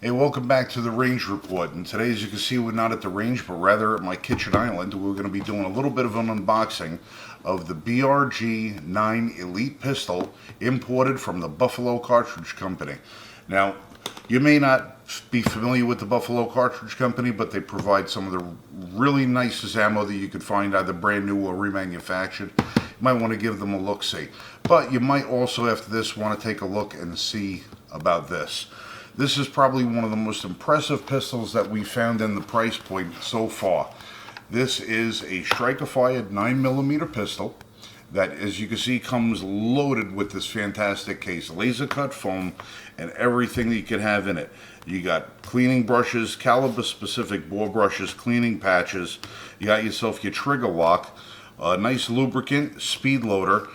Hey, welcome back to the Range Report. And today, as you can see, we're not at the range, but rather at my kitchen island. We're going to be doing a little bit of an unboxing of the BRG9 Elite pistol imported from the Buffalo Cartridge Company. Now, you may not be familiar with the Buffalo Cartridge Company, but they provide some of the really nicest ammo that you could find, either brand new or remanufactured. You might want to give them a look-see. But you might also, after this, want to take a look and see about this. This is probably one of the most impressive pistols that we found in the price point so far. This is a striker-fired 9mm pistol that, as you can see, comes loaded with this fantastic case. Laser cut foam and everything that you can have in it. You got cleaning brushes, caliber-specific bore brushes, cleaning patches. You got yourself your trigger lock, a nice lubricant, speed loader,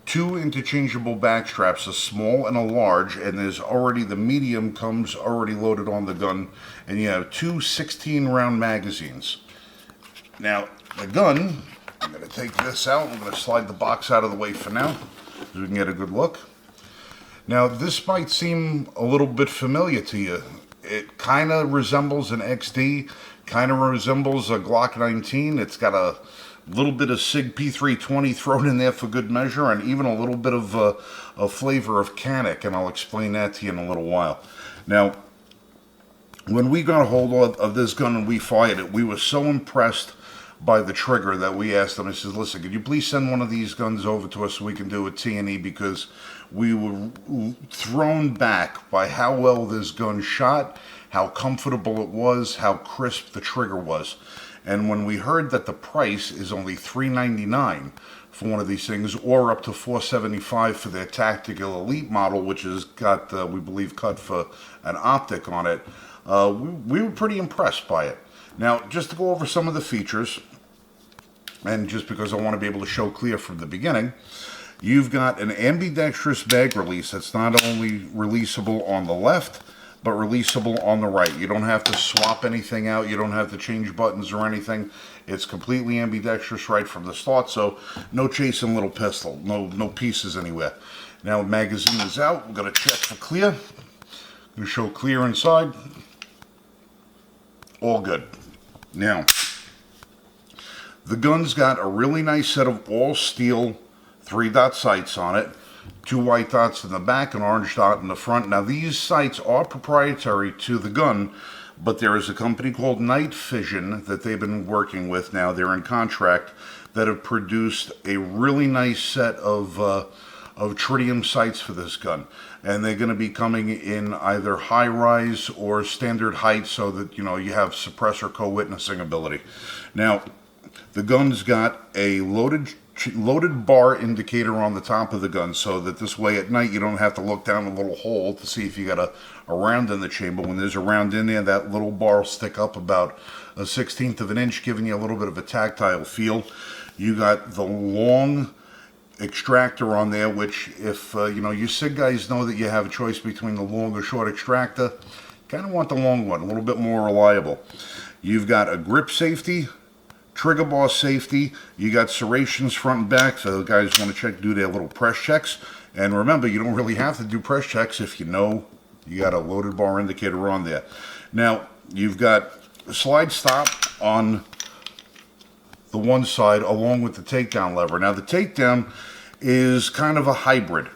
2 interchangeable back straps, a small and a large, and there's already the medium comes already loaded on the gun, and you have 2 16-round magazines. Now, the gun, I'm going to take this out. I'm going to slide the box out of the way for now, so we can get a good look. Now, this might seem a little bit familiar to you. It kind of resembles an XD, kind of resembles a Glock 19. It's got a little bit of SIG P320 thrown in there for good measure, and even a little bit of a flavor of Canic, and I'll explain that to you in a little while. Now, when we got a hold of this gun and we fired it, we were so impressed by the trigger that we asked them. I said, listen, could you please send one of these guns over to us so we can do a T&E, because we were thrown back by how well this gun shot, how comfortable it was, how crisp the trigger was. And when we heard that the price is only $399 for one of these things, or up to $475 for their Tactical Elite model, which has got, we believe, cut for an optic on it, we were pretty impressed by it. Now, just to go over some of the features, and just because I want to be able to show clear from the beginning, you've got an ambidextrous mag release that's not only releasable on the left, but releasable on the right. You don't have to swap anything out. You don't have to change buttons or anything. It's completely ambidextrous right from the start, so no chasing little pistol, no pieces anywhere. Now, magazine is out. We're going to check for clear. I'm going to show clear inside. All good. Now, the gun's got a really nice set of all steel 3-dot sights on it. 2 white dots in the back, an orange dot in the front. Now, these sights are proprietary to the gun, but there is a company called Night Vision that they've been working with now. They're in contract, that have produced a really nice set of tritium sights for this gun. And they're going to be coming in either high-rise or standard height, so that, you know, you have suppressor co-witnessing ability. Now, the gun's got a loaded bar indicator on the top of the gun, so that this way at night you don't have to look down a little hole to see if you got a round in the chamber. When there's a round in there, that little bar will stick up about a 1/16 of an inch, giving you a little bit of a tactile feel. You got the long extractor on there, which, if you know, you SIG guys know that you have a choice between the long or short extractor. Kind of want the long one, a little bit more reliable. You've got a grip safety, trigger bar safety. You got serrations front and back, so the guys want to do their little press checks. And remember, you don't really have to do press checks if you know you got a loaded bar indicator on there. Now, you've got a slide stop on the one side along with the takedown lever. Now, the takedown is kind of a hybrid.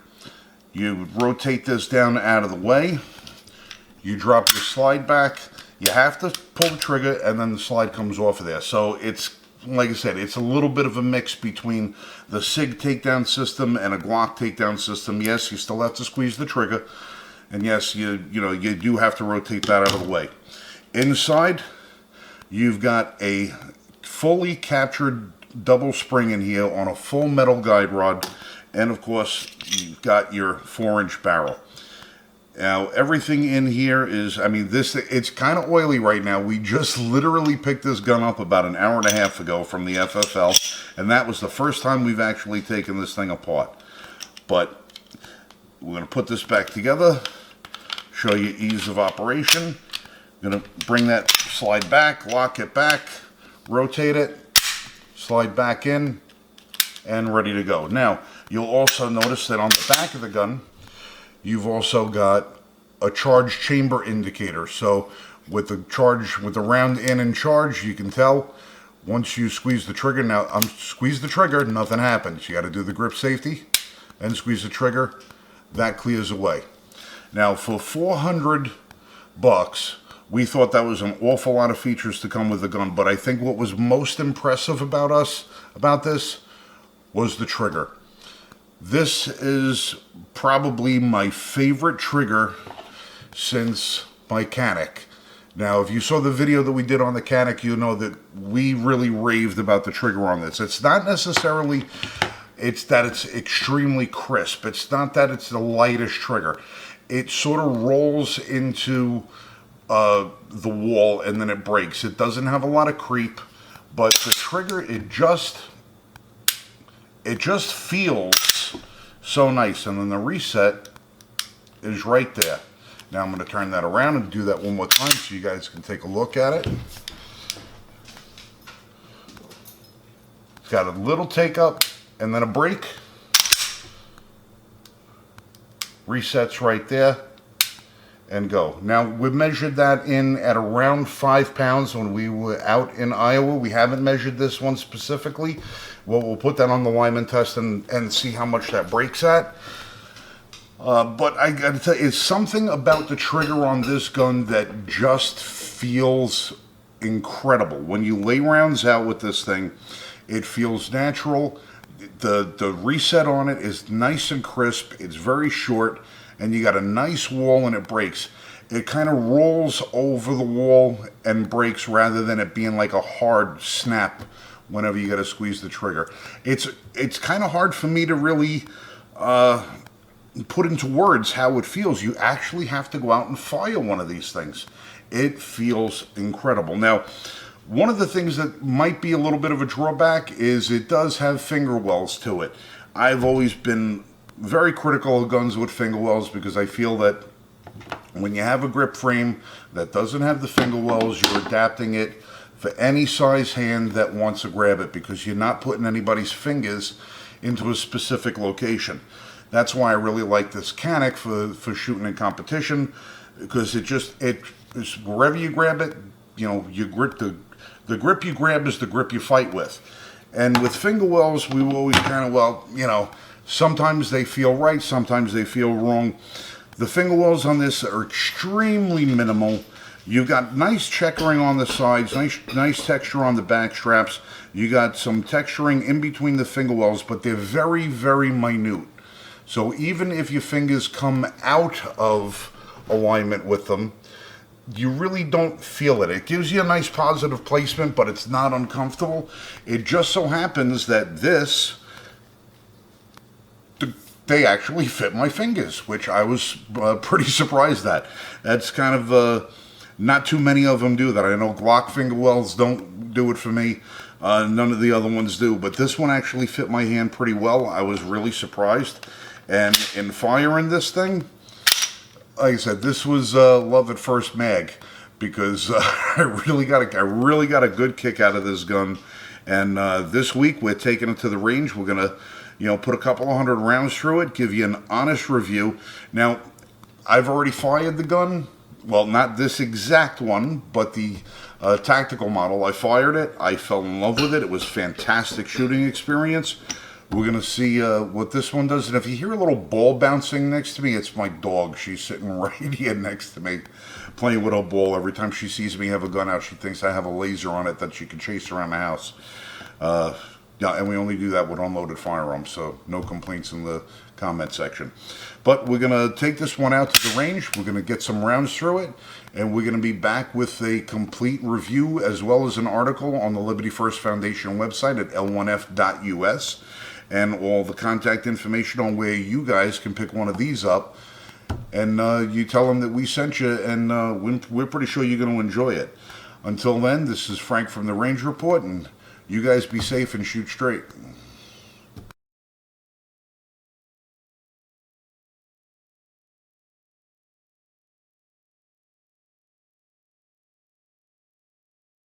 You rotate this down out of the way, you drop your slide back, you have to pull the trigger, and then the slide comes off of there. So it's, like I said, it's a little bit of a mix between the SIG takedown system and a Glock takedown system. Yes, you still have to squeeze the trigger, and yes, you do have to rotate that out of the way. Inside, you've got a fully captured double spring in here on a full metal guide rod, and of course, you've got your 4-inch barrel. Now, everything in here is, I mean, it's kind of oily right now. We just literally picked this gun up about an hour and a half ago from the FFL, and that was the first time we've actually taken this thing apart. But we're going to put this back together, show you ease of operation. I'm going to bring that slide back, lock it back, rotate it, slide back in, and ready to go. Now, you'll also notice that on the back of the gun, you've also got a charge chamber indicator. So with the round in and charge, you can tell once you squeeze the trigger. Now I'm squeeze the trigger, nothing happens. You got to do the grip safety and squeeze the trigger. That clears away. Now for $400, we thought that was an awful lot of features to come with the gun, but I think what was most impressive about this was the trigger. This is probably my favorite trigger since my Canic. Now, if you saw the video that we did on the Canic, you know that we really raved about the trigger on this. It's not necessarily, it's that it's extremely crisp. It's not that it's the lightest trigger. It sort of rolls into the wall and then it breaks. It doesn't have a lot of creep, but the trigger, it just feels so nice. And then the reset is right there. Now I'm going to turn that around and do that one more time so you guys can take a look at it. It's got a little take up and then a break. Resets right there and go. Now we measured that in at around 5 pounds when we were out in Iowa. We haven't measured this one specifically. Well, we'll put that on the Lyman test and see how much that breaks at. But I gotta tell you, it's something about the trigger on this gun that just feels incredible. When you lay rounds out with this thing, it feels natural. The reset on it is nice and crisp. It's very short, and you got a nice wall and it breaks. It kind of rolls over the wall and breaks rather than it being like a hard snap whenever you got to squeeze the trigger. It's kind of hard for me to really put into words how it feels. You actually have to go out and fire one of these things. It feels incredible. Now, one of the things that might be a little bit of a drawback is it does have finger wells to it. I've always been very critical of guns with finger wells because I feel that when you have a grip frame that doesn't have the finger wells, you're adapting it for any size hand that wants to grab it because you're not putting anybody's fingers into a specific location. That's why I really like this Canic for shooting in competition, because it is wherever you grab it, you know, you grip the grip you grab is the grip you fight with. And with finger wells, we will always kind of, well, you know, sometimes they feel right, sometimes they feel wrong. The finger wells on this are extremely minimal. You've got nice checkering on the sides, nice texture on the back straps. You got some texturing in between the finger wells, but they're very, very minute. So even if your fingers come out of alignment with them, you really don't feel it. It gives you a nice positive placement, but it's not uncomfortable. It just so happens that they actually fit my fingers, which I was pretty surprised at. That's kind of, not too many of them do that. I know Glock finger wells don't do it for me. None of the other ones do, but this one actually fit my hand pretty well. I was really surprised. And in firing this thing, like I said, this was love at first mag, because I really got a good kick out of this gun. And this week we're taking it to the range. We're gonna, you know, put a couple of hundred rounds through it, give you an honest review. Now, I've already fired the gun. Well, not this exact one, but the tactical model. I fired it. I fell in love with it. It was a fantastic shooting experience. We're going to see what this one does. And if you hear a little ball bouncing next to me, it's my dog. She's sitting right here next to me, playing with a ball. Every time she sees me have a gun out, she thinks I have a laser on it that she can chase around the house. Yeah, and we only do that with unloaded firearms, so no complaints in the comment section. But we're going to take this one out to the range. We're going to get some rounds through it, and we're going to be back with a complete review as well as an article on the Liberty First Foundation website at l1f.us, and all the contact information on where you guys can pick one of these up. And you tell them that we sent you, and we're pretty sure you're going to enjoy it. Until then, this is Frank from the Range Report, and you guys be safe and shoot straight.